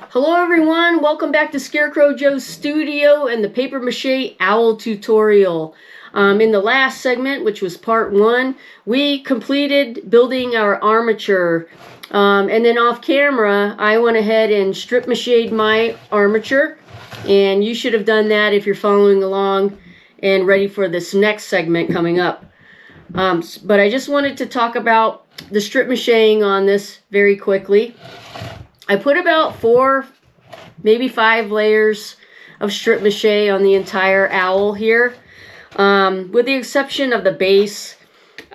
Hello everyone, welcome back to Scarecrow Joe's studio and the paper mache owl tutorial. In the last segment, which was part 1, we completed building our armature. And then off camera, I went ahead and strip mached my armature. And you should have done that if you're following along and ready for this next segment coming up. But I just wanted to talk about the strip macheing on this very quickly. I put about 4, maybe 5 layers of strip mache on the entire owl here, with the exception of the base.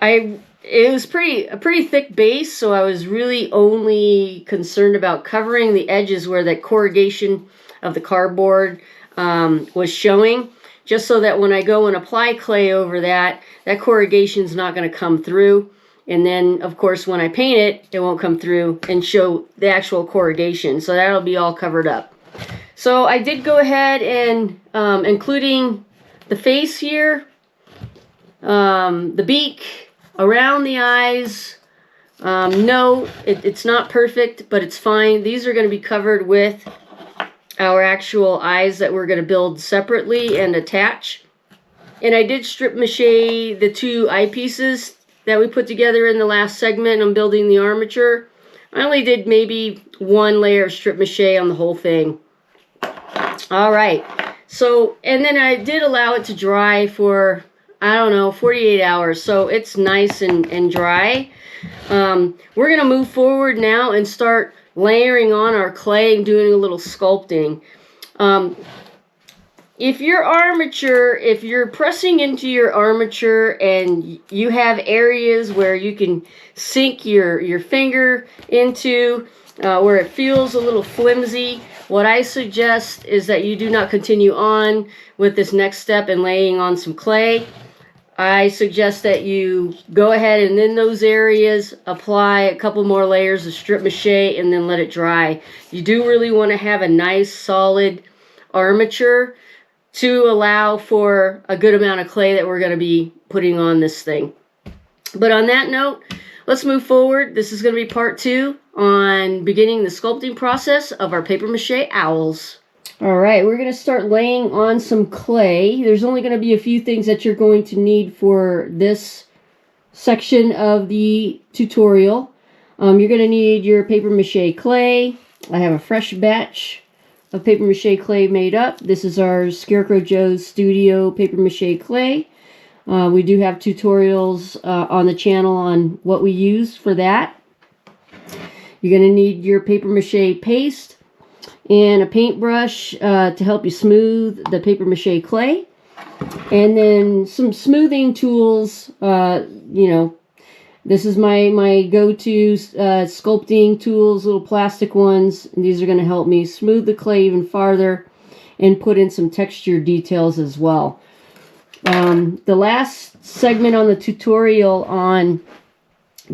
It was a pretty thick base, so I was really only concerned about covering the edges where that corrugation of the cardboard was showing, just so that when I go and apply clay over that corrugation is not going to come through. And then, of course, when I paint it, it won't come through and show the actual corrugation. So that'll be all covered up. So I did go ahead and, including the face here, the beak, around the eyes. No, it's not perfect, but it's fine. These are going to be covered with our actual eyes that we're going to build separately and attach. And I did strip mache the 2 eyepieces that we put together in the last segment on building the armature. I only did maybe 1 layer of strip mache on the whole thing. All right, so, and then I did allow it to dry for, I don't know, 48 hours, so it's nice and dry. We're gonna move forward now and start layering on our clay and doing a little sculpting. If you're pressing into your armature and you have areas where you can sink your finger into, where it feels a little flimsy, what I suggest is that you do not continue on with this next step and laying on some clay. I suggest that you go ahead and in those areas apply a couple more layers of strip mache and then let it dry. You do really want to have a nice solid armature to allow for a good amount of clay that we're going to be putting on this thing. But on that note, let's move forward. This is going to be part 2 on beginning the sculpting process of our paper mache owls. All right, we're going to start laying on some clay. There's only going to be a few things that you're going to need for this section of the tutorial. You're going to need your paper mache clay. I have a fresh batch of paper mache clay made up. This is our Scarecrow Joe's Studio paper mache clay. We do have tutorials on the channel on what we use for that. You're going to need your paper mache paste and a paintbrush to help you smooth the paper mache clay. And then some smoothing tools. This is my go-to sculpting tools, little plastic ones. And these are going to help me smooth the clay even farther and put in some texture details as well. The last segment on the tutorial on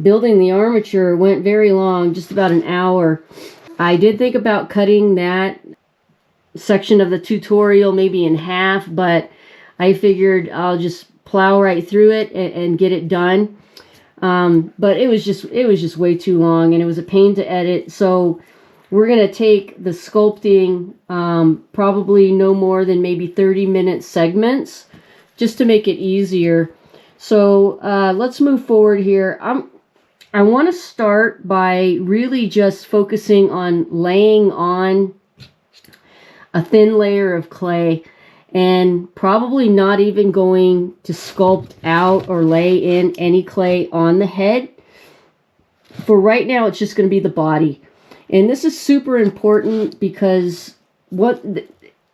building the armature went very long, just about an hour. I did think about cutting that section of the tutorial maybe in half, but I figured I'll just plow right through it and get it done. But it was just way too long, and it was a pain to edit. So we're going to take the sculpting probably no more than maybe 30-minute segments just to make it easier. So let's move forward here. I want to start by really just focusing on laying on a thin layer of clay, and probably not even going to sculpt out or lay in any clay on the head. For right now, it's just going to be the body. And this is super important because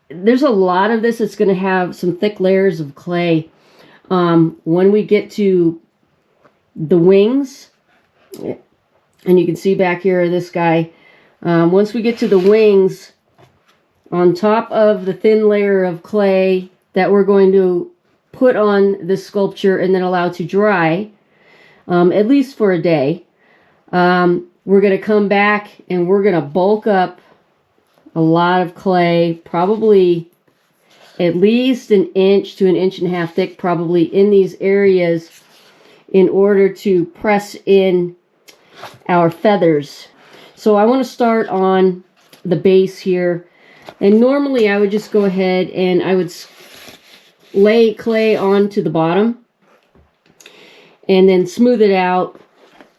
there's a lot of this that's going to have some thick layers of clay. When we get to the wings, and you can see back here this guy, once we get to the wings, on top of the thin layer of clay that we're going to put on the sculpture and then allow to dry, at least for a day, we're going to come back and we're going to bulk up a lot of clay, probably at least 1 inch to 1.5 inches thick, probably in these areas, in order to press in our feathers. So I want to start on the base here. And normally I would just go ahead and I would lay clay onto the bottom and then smooth it out,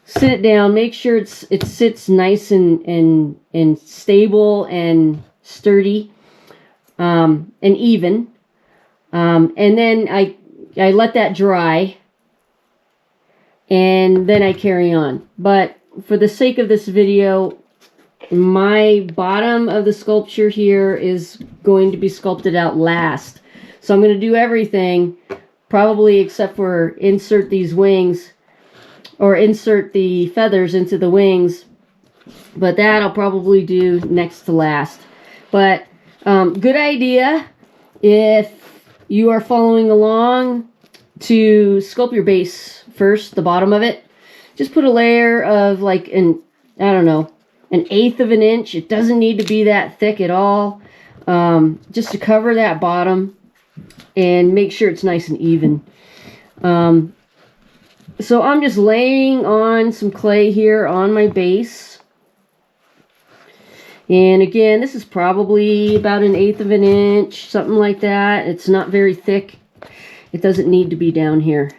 sit it down, make sure it sits nice and stable and sturdy, and even. And then I let that dry, and then I carry on. But for the sake of this video, my bottom of the sculpture here is going to be sculpted out last. So I'm going to do everything, probably except for insert these wings, or insert the feathers into the wings. But that I'll probably do next to last. But good idea if you are following along to sculpt your base first, the bottom of it. Just put a layer of like I don't know, 1/8 of an inch. It doesn't need to be that thick at all. Just to cover that bottom and make sure it's nice and even. So I'm just laying on some clay here on my base. And again, this is probably about 1/8 of an inch, something like that. It's not very thick. It doesn't need to be down here.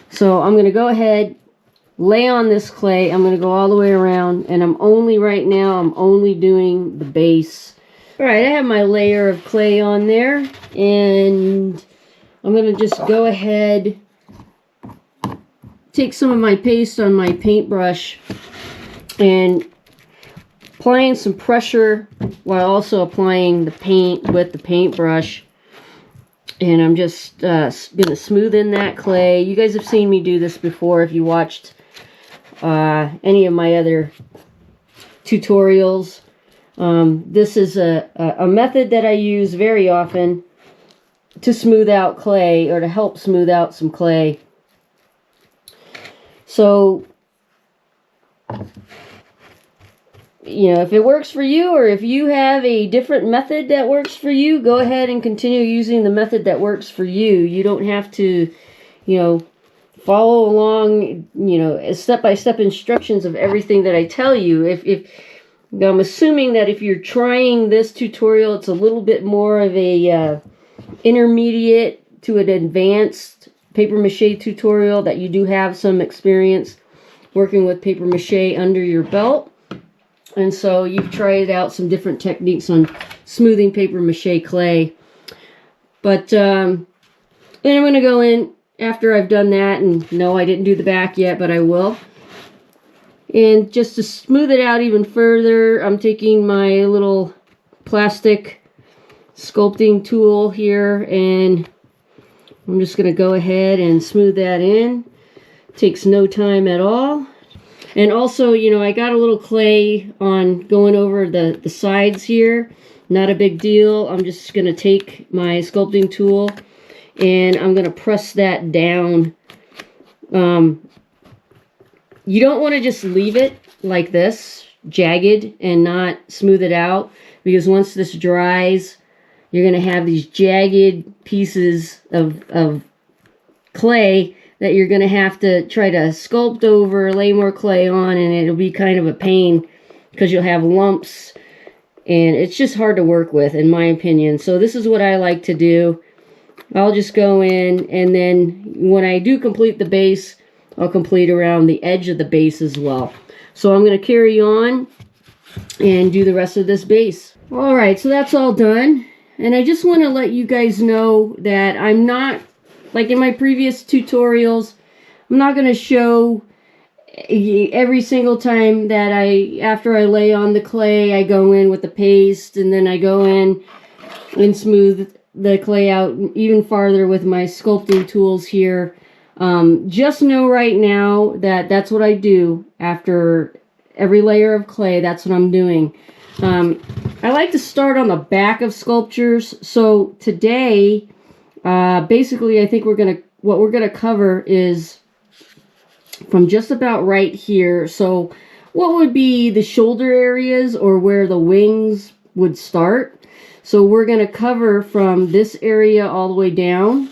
So I'm going to go ahead, lay on this clay. I'm going to go all the way around, and right now I'm only doing the base. All right, I have my layer of clay on there, and I'm going to just go ahead, take some of my paste on my paintbrush, and applying some pressure while also applying the paint with the paintbrush. And I'm just going to smooth in that clay. You guys have seen me do this before if you watched any of my other tutorials. This is a method that I use very often to smooth out clay, or to help smooth out some clay. So, you know, if it works for you, or if you have a different method that works for you, go ahead and continue using the method that works for you. You don't have to, you know, follow along, you know, step-by-step instructions of everything that I tell you. I'm assuming that if you're trying this tutorial, it's a little bit more of a intermediate to an advanced paper mache tutorial, that you do have some experience working with paper mache under your belt. And so you've tried out some different techniques on smoothing paper mache clay. But then I'm going to go in after I've done that, and no, I didn't do the back yet, but I will. And just to smooth it out even further, I'm taking my little plastic sculpting tool here, and I'm just going to go ahead and smooth that in. Takes no time at all. And also, you know, I got a little clay on going over the sides here. Not a big deal. I'm just going to take my sculpting tool and I'm going to press that down. You don't want to just leave it like this, jagged, and not smooth it out, because once this dries, you're going to have these jagged pieces of clay that you're going to have to try to sculpt over, lay more clay on, and it'll be kind of a pain because you'll have lumps, and it's just hard to work with, in my opinion. So this is what I like to do. I'll just go in, and then when I do complete the base, I'll complete around the edge of the base as well. So I'm going to carry on and do the rest of this base. Alright, so that's all done. And I just want to let you guys know that I'm not, like in my previous tutorials, I'm not going to show every single time that after I lay on the clay, I go in with the paste, and then I go in and smooth the clay out even farther with my sculpting tools here. Just know right now that that's what I do after every layer of clay. That's what I'm doing. I like to start on the back of sculptures. So today, basically, I think what we're gonna cover is from just about right here. So what would be the shoulder areas, or where the wings would start. So we're gonna cover from this area all the way down,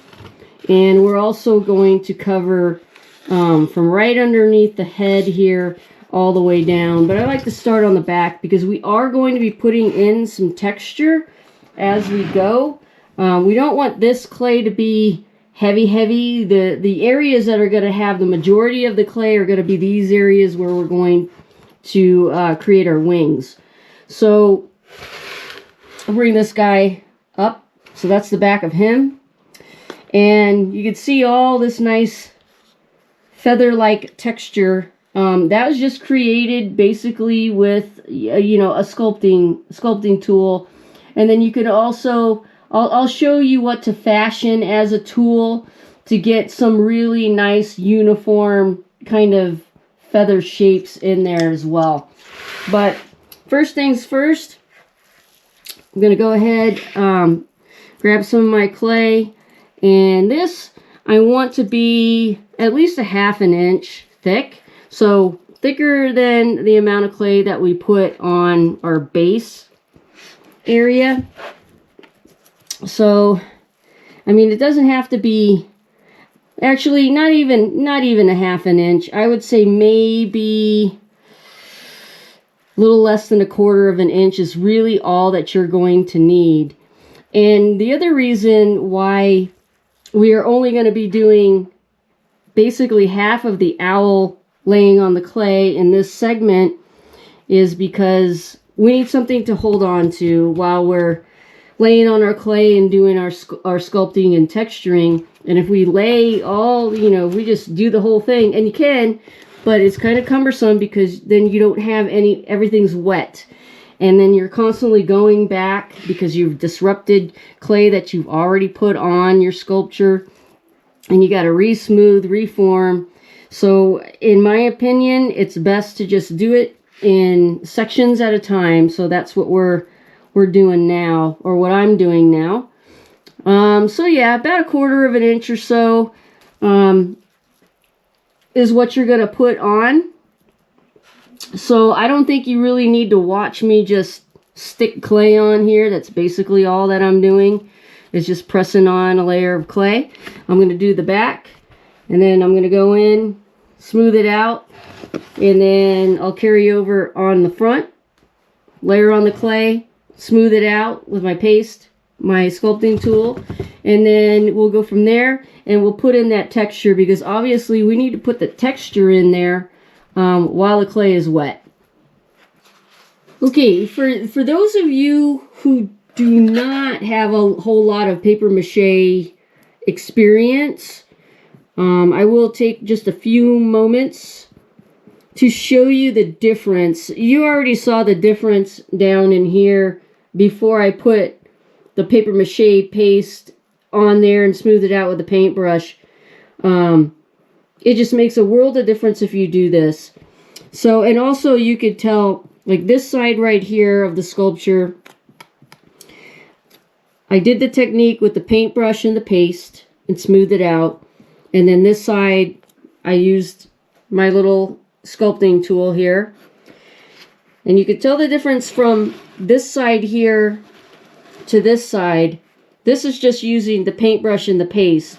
and we're also going to cover from right underneath the head here all the way down. But I like to start on the back because we are going to be putting in some texture as we go. We don't want this clay to be heavy. The areas that are going to have the majority of the clay are going to be these areas where we're going to create our wings. So I'll bring this guy up. So that's the back of him. And you can see all this nice feather-like texture. That was just created basically with, you know, a sculpting tool. And then you could also, I'll show you what to fashion as a tool to get some really nice uniform kind of feather shapes in there as well. But first things first, I'm going to go ahead, grab some of my clay. And this, I want to be at least a 1/2 inch thick. So thicker than the amount of clay that we put on our base area. So, I mean, it doesn't have to be, actually not even a 1/2 inch. I would say maybe a little less than 1/4 inch is really all that you're going to need. And the other reason why we are only going to be doing basically half of the owl laying on the clay in this segment is because we need something to hold on to while we're laying on our clay and doing our sculpting and texturing. And if we lay all, you know, we just do the whole thing, and you can, but it's kind of cumbersome because then you don't have everything's wet. And then you're constantly going back because you've disrupted clay that you've already put on your sculpture. And you got to re-smooth, reform. So in my opinion, it's best to just do it in sections at a time. So that's what we're doing now, or what I'm doing now. So yeah, about 1/4 inch or so is what you're going to put on. So I don't think you really need to watch me just stick clay on here. That's basically all that I'm doing, is just pressing on a layer of clay. I'm going to do the back, and then I'm going to go in, smooth it out, and then I'll carry over on the front, layer on the clay, smooth it out with my paste, my sculpting tool, and then we'll go from there, and we'll put in that texture, because obviously we need to put the texture in there while the clay is wet. Okay, for those of you who do not have a whole lot of paper mache experience, I will take just a few moments to show you the difference. You already saw the difference down in here before I put the paper mache paste on there and smooth it out with a paintbrush. It just makes a world of difference if you do this. So, and also you could tell, like this side right here of the sculpture, I did the technique with the paintbrush and the paste and smoothed it out. And then this side, I used my little sculpting tool here. And you could tell the difference from this side here to this side. This is just using the paintbrush and the paste.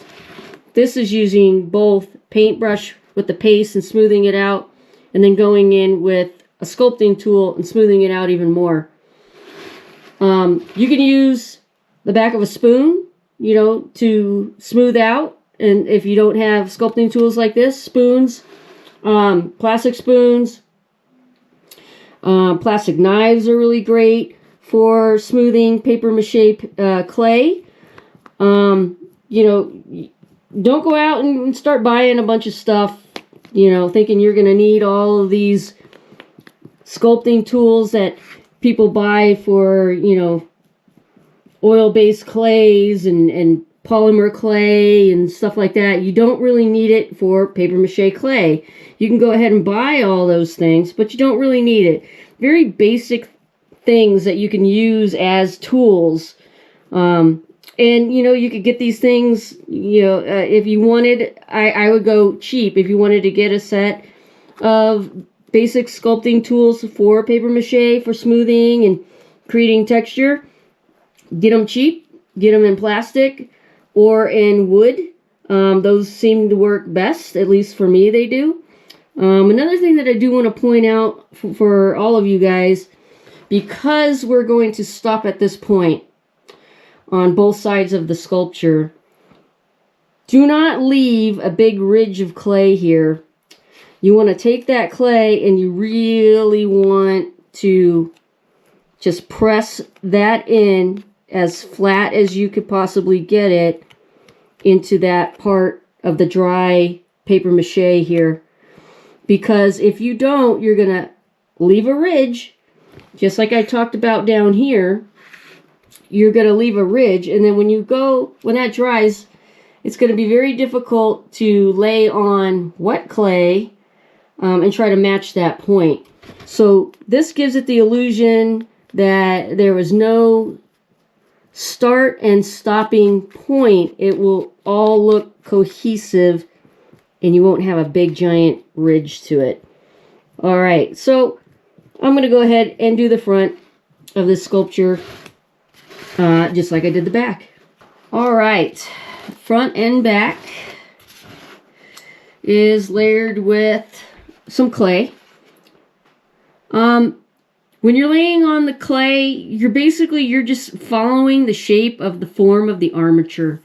This is using both paintbrush with the paste and smoothing it out, and then going in with a sculpting tool and smoothing it out even more. You can use the back of a spoon, you know, to smooth out. And if you don't have sculpting tools like this, spoons, plastic spoons, plastic knives are really great for smoothing paper mache clay. You know, don't go out and start buying a bunch of stuff, you know, thinking you're going to need all of these sculpting tools that people buy for, you know, oil-based clays and polymer clay and stuff like that. You don't really need it for paper mache clay. You can go ahead and buy all those things, but you don't really need it. Very basic things that you can use as tools. And, you know, you could get these things, you know, if you wanted, I would go cheap. If you wanted to get a set of basic sculpting tools for paper mache, for smoothing and creating texture, get them cheap, get them in plastic or in wood. Those seem to work best, at least for me they do. Another thing that I do want to point out for all of you guys, because we're going to stop at this point on both sides of the sculpture, do not leave a big ridge of clay here. You want to take that clay and you really want to just press that in as flat as you could possibly get it into that part of the dry paper mache here. Because if you don't, you're going to leave a ridge, just like I talked about down here. You're going to leave a ridge, and then when that dries, it's going to be very difficult to lay on wet clay and try to match that point. So this gives it the illusion that there was no start and stopping point. It will all look cohesive and you won't have a big giant ridge to it. All right, so I'm going to go ahead and do the front of this sculpture just like I did the back. All right, front and back is layered with some clay. When you're laying on the clay, you're just following the shape of the form of the armature.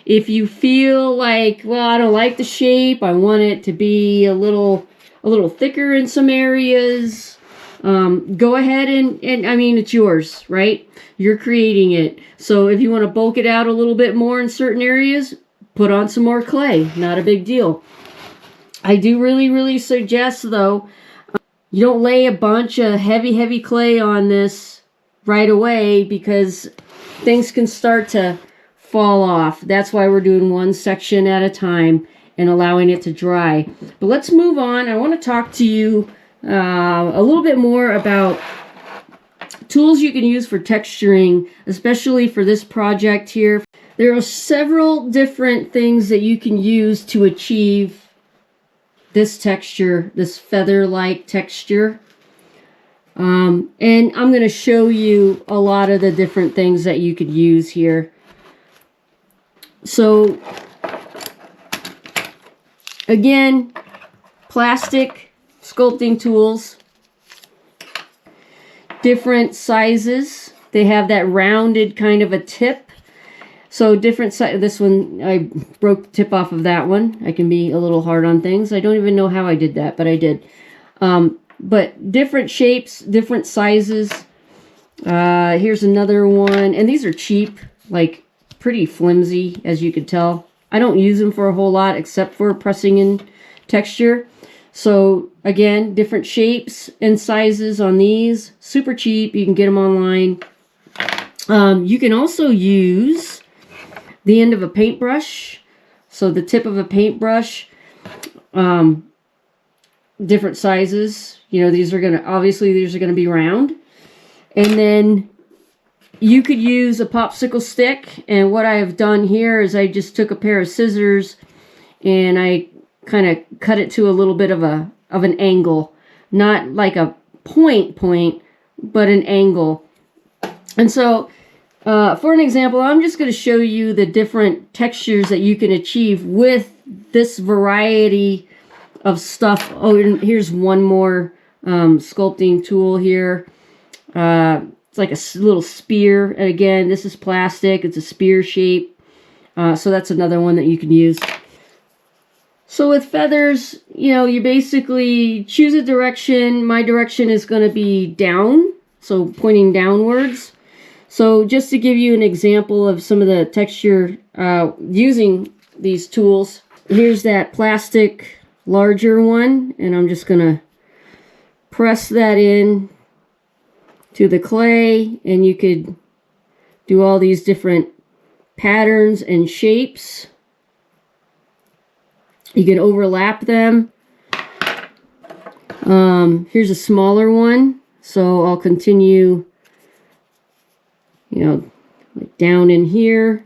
If you feel like, well, I don't like the shape, I want it to be a little thicker in some areas, go ahead and I mean, it's yours, right? You're creating it. So if you want to bulk it out a little bit more in certain areas, put on some more clay. Not a big deal. I do really suggest, though, you don't lay a bunch of heavy clay on this right away, because things can start to fall off. That's why we're doing one section at a time and allowing it to dry. But let's move on. I want to talk to you a little bit more about tools you can use for texturing, especially for this project here. There are several different things that you can use to achieve this texture, this feather-like texture. And I'm going to show you a lot of the different things that you could use here. So, again, plastic sculpting tools, different sizes. They have that rounded kind of a tip. So different size. This one, I broke the tip off of that one. I can be a little hard on things. I don't even know how I did that, but I did. But different shapes, different sizes. Here's another one. And these are cheap, like pretty flimsy, as you could tell. I don't use them for a whole lot except for pressing in texture. So again, different shapes and sizes on these. Super cheap. You can get them online. You can also use the end of a paintbrush. So the tip of a paintbrush. Different sizes. You know, these are going to be round. And then you could use a popsicle stick. And what I have done here is I just took a pair of scissors and I kind of cut it to a little bit of an angle. Not like a point, but an angle. And so, for an example, I'm just going to show you the different textures that you can achieve with this variety of stuff. Oh, and here's one more sculpting tool here. It's like a little spear. And again, this is plastic. It's a spear shape. So that's another one that you can use. So with feathers, you know, you basically choose a direction. My direction is going to be down, so pointing downwards. So just to give you an example of some of the texture using these tools, here's that plastic larger one, and I'm just going to press that in to the clay, and you could do all these different patterns and shapes. You can overlap them. Here's a smaller one, so I'll continue, you know, like down in here.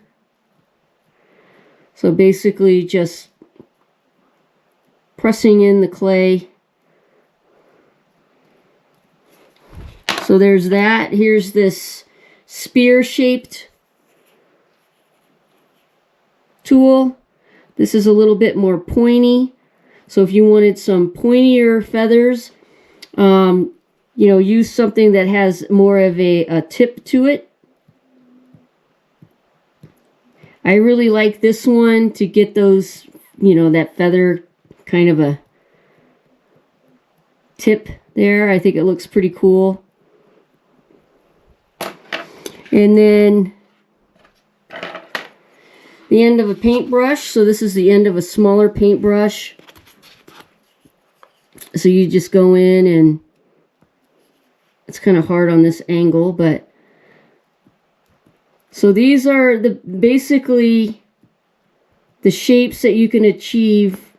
So basically just pressing in the clay. So there's that. Here's this spear-shaped tool. This is a little bit more pointy. So if you wanted some pointier feathers, you know, use something that has more of a tip to it. I really like this one to get those, you know, that feather kind of a tip there. I think it looks pretty cool. And then the end of a paintbrush. So this is the end of a smaller paintbrush. So you just go in, and it's kind of hard on this angle, but so these are basically the shapes that you can achieve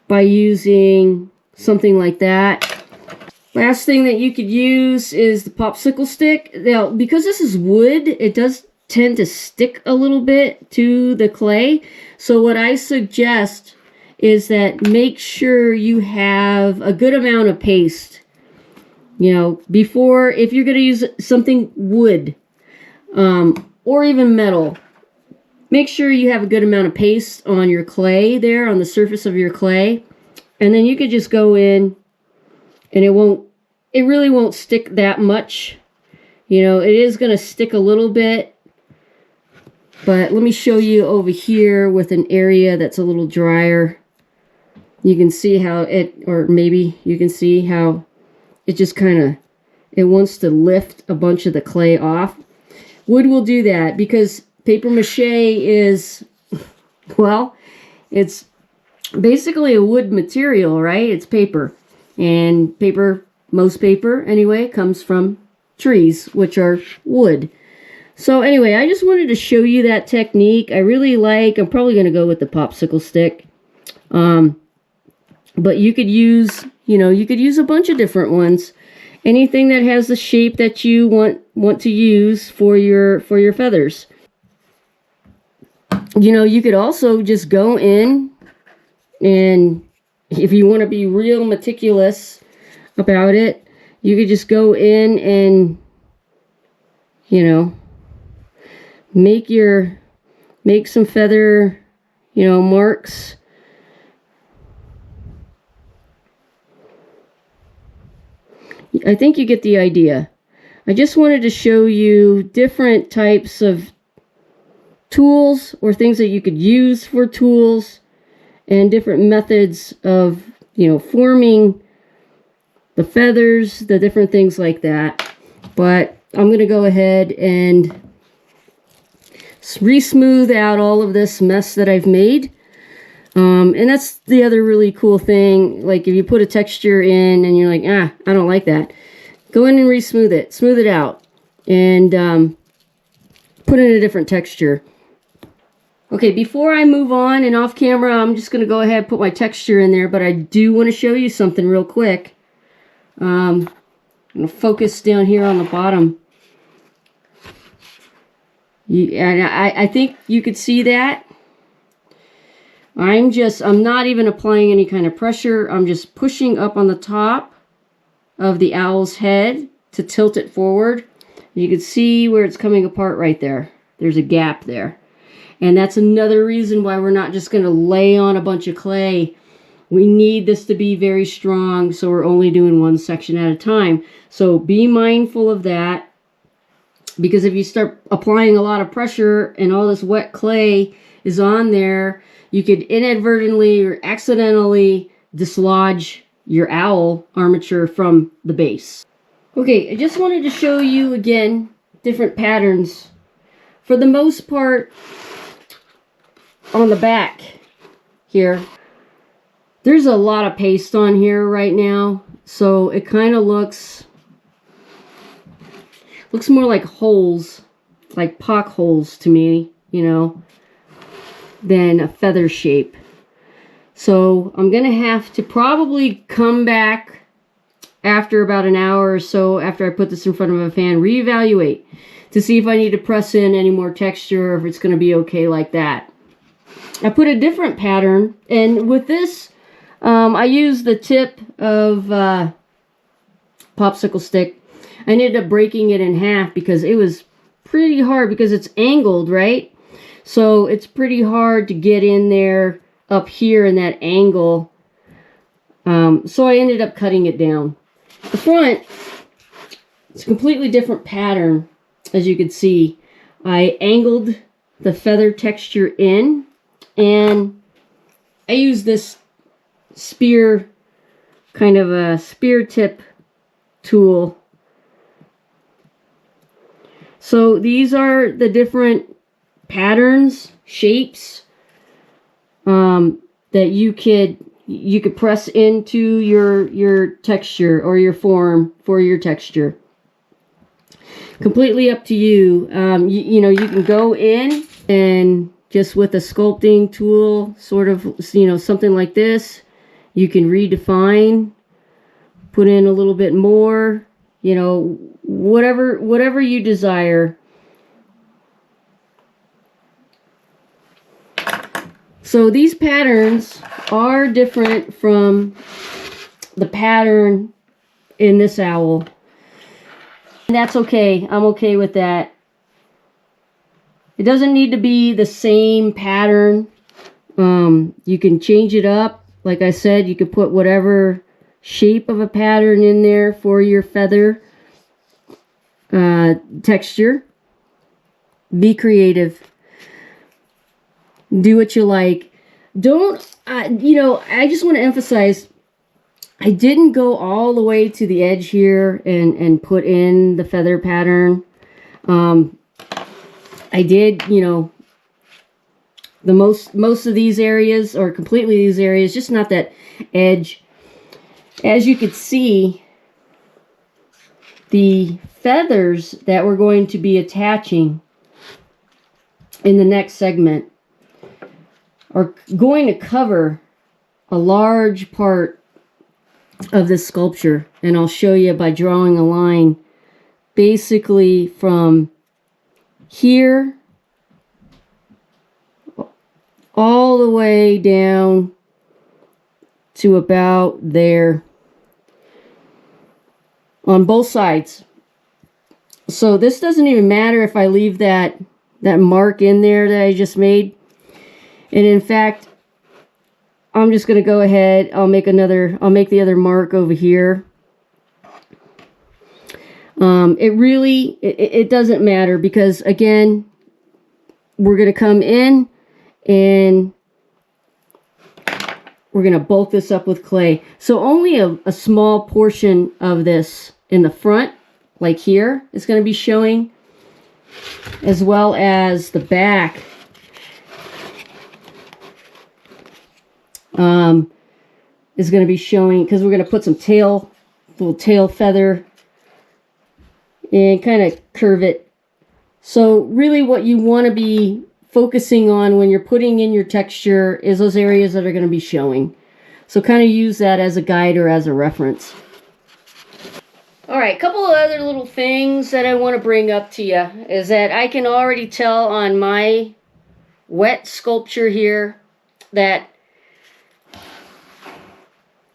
by using something like that. Last thing that you could use is the popsicle stick. Now, because this is wood, it does tend to stick a little bit to the clay. So what I suggest is that make sure you have a good amount of paste. You know, before, if you're going to use something wood, or even metal, make sure you have a good amount of paste on your clay there, on the surface of your clay. And then you could just go in, and it really won't stick that much. You know, it is going to stick a little bit. But let me show you over here with an area that's a little drier. You can see how it, or maybe you can see how it just kind of, it wants to lift a bunch of the clay off. Wood will do that because paper mache is, well, it's basically a wood material, right? It's paper. And paper, most paper anyway, comes from trees, which are wood. So anyway, I just wanted to show you that technique. I really like, I'm probably going to go with the popsicle stick. But you could use, you know, you could use a bunch of different ones. Anything that has the shape that you want to use for your feathers. You know, you could also just go in, and if you want to be real meticulous about it, you could just go in and, you know, make some feather, you know, marks. I think you get the idea. I just wanted to show you different types of tools or things that you could use for tools, and different methods of, you know, forming the feathers, the different things like that. But I'm going to go ahead and re-smooth out all of this mess that I've made. And that's the other really cool thing. Like if you put a texture in and you're like, I don't like that, go in and re-smooth it. Smooth it out. And put in a different texture. Okay, before I move on and off camera, I'm just going to go ahead and put my texture in there. But I do want to show you something real quick. I'm going to focus down here on the bottom. And I think you could see that. I'm not even applying any kind of pressure. I'm just pushing up on the top of the owl's head to tilt it forward. You can see where it's coming apart right there. There's a gap there. And that's another reason why we're not just going to lay on a bunch of clay. We need this to be very strong, so we're only doing one section at a time. So be mindful of that, because if you start applying a lot of pressure and all this wet clay is on there, you could inadvertently or accidentally dislodge your owl armature from the base. Okay, I just wanted to show you again different patterns. For the most part, on the back here, there's a lot of paste on here right now, so it kind of looks more like holes, like pock holes to me, you know, than a feather shape. So I'm gonna have to probably come back after about an hour or so after I put this in front of a fan, reevaluate to see if I need to press in any more texture or if it's gonna be okay like that. I put a different pattern, and with this I used the tip of popsicle stick. I ended up breaking it in half because it was pretty hard, because it's angled, right? So it's pretty hard to get in there up here in that angle. So I ended up cutting it down. The front, it's a completely different pattern, as you can see. I angled the feather texture in, and I use this spear, kind of a spear tip tool. So these are the different patterns, shapes, that you could press into your texture or your form for your texture. Completely up to you. You know, you can go in and just with a sculpting tool, sort of, you know, something like this, you can redefine, put in a little bit more, you know, whatever you desire. So these patterns are different from the pattern in this owl. And that's okay. I'm okay with that. It doesn't need to be the same pattern. You can change it up. Like I said, you could put whatever shape of a pattern in there for your feather texture. Be creative. Do what you like. Don't, you know, I just want to emphasize, I didn't go all the way to the edge here and put in the feather pattern. I did, you know, the most of these areas, or completely these areas, just not that edge. As you could see, the feathers that we're going to be attaching in the next segment are going to cover a large part of this sculpture, and I'll show you by drawing a line basically from here all the way down to about there on both sides. So this doesn't even matter if I leave that mark in there that I just made. And in fact, I'm just going to go ahead, I'll make the other mark over here. It doesn't matter, because again, we're going to come in and we're going to bulk this up with clay. So only a small portion of this in the front, like here, is going to be showing, as well as the back. Is going to be showing, because we're going to put some little tail feather, and kind of curve it. So really what you want to be focusing on when you're putting in your texture is those areas that are going to be showing. So kind of use that as a guide or as a reference. All right, a couple of other little things that I want to bring up to you is that I can already tell on my wet sculpture here that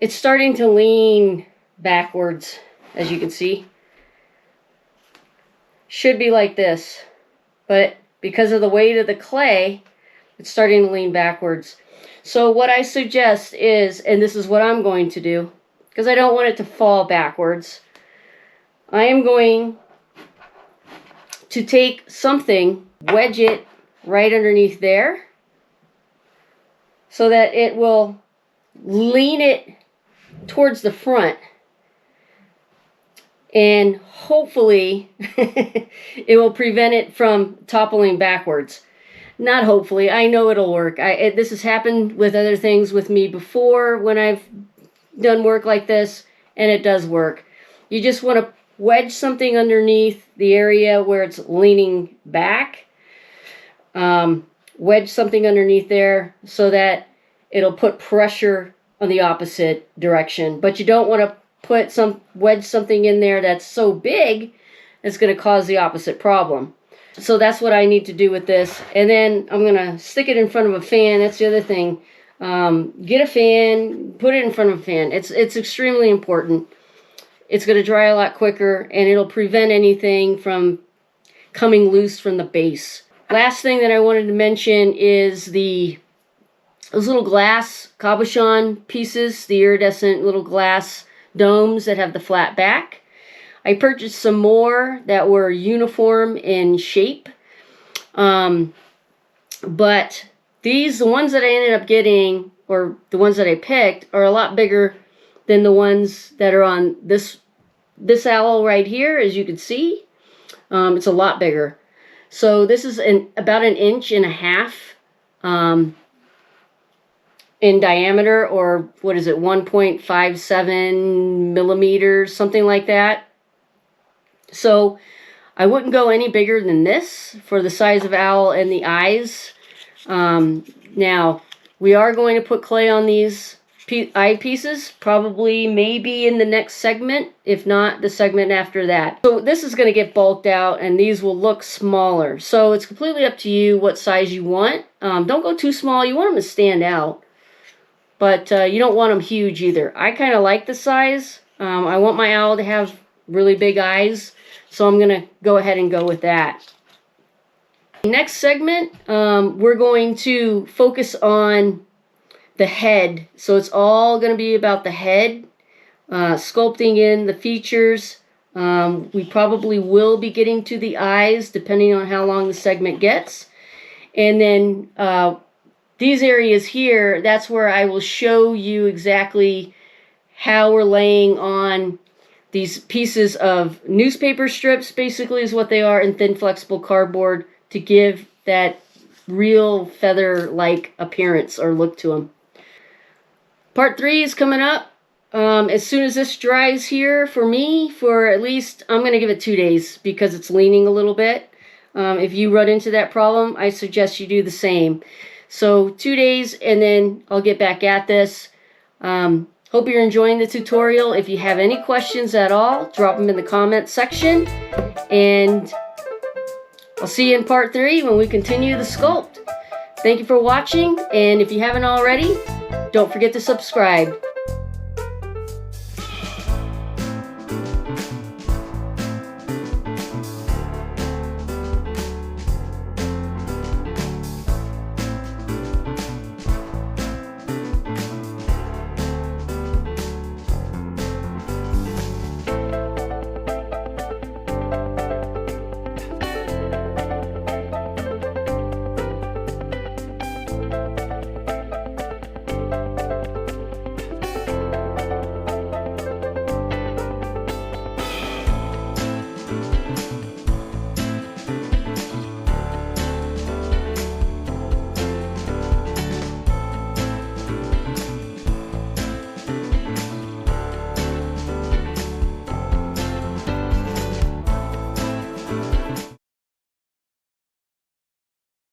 it's starting to lean backwards, as you can see. Should be like this, but because of the weight of the clay, it's starting to lean backwards. So what I suggest is, and this is what I'm going to do, because I don't want it to fall backwards, I am going to take something, wedge it right underneath there, so that it will lean it towards the front, and hopefully it will prevent it from toppling backwards. Not hopefully, I know it'll work. This has happened with other things with me before when I've done work like this, and it does work. You just want to wedge something underneath the area where it's leaning back. Wedge something underneath there so that it'll put pressure on the opposite direction. But you don't want to wedge something in there that's so big it's going to cause the opposite problem. So that's what I need to do with this. And then I'm going to stick it in front of a fan. That's the other thing. Get a fan, put it in front of a fan. It's extremely important. It's going to dry a lot quicker, and it'll prevent anything from coming loose from the base. Last thing that I wanted to mention is the those little glass cabochon pieces, the iridescent little glass domes that have the flat back. I purchased some more that were uniform in shape. But the ones that I ended up getting, or the ones that I picked, are a lot bigger than the ones that are on this owl right here, as you can see. It's a lot bigger. So this is about 1.5 inches in diameter, or what is it, 1.57 millimeters, something like that. So I wouldn't go any bigger than this for the size of owl and the eyes. Now, we are going to put clay on these eye pieces, probably maybe in the next segment, if not the segment after that. So this is going to get bulked out, and these will look smaller. So it's completely up to you what size you want. Don't go too small. You want them to stand out, but you don't want them huge either. I kind of like the size. I want my owl to have really big eyes, so I'm going to go ahead and go with that. Next segment, we're going to focus on the head. So it's all going to be about the head, sculpting in the features. We probably will be getting to the eyes depending on how long the segment gets. And then these areas here, that's where I will show you exactly how we're laying on these pieces of newspaper strips, basically is what they are, and thin flexible cardboard to give that real feather-like appearance or look to them. Part 3 is coming up. As soon as this dries here for me, for at least, I'm going to give it 2 days because it's leaning a little bit. If you run into that problem, I suggest you do the same. So 2 days, and then I'll get back at this. Hope you're enjoying the tutorial. If you have any questions at all, drop them in the comments section. And I'll see you in part 3 when we continue the sculpt. Thank you for watching, and if you haven't already, don't forget to subscribe.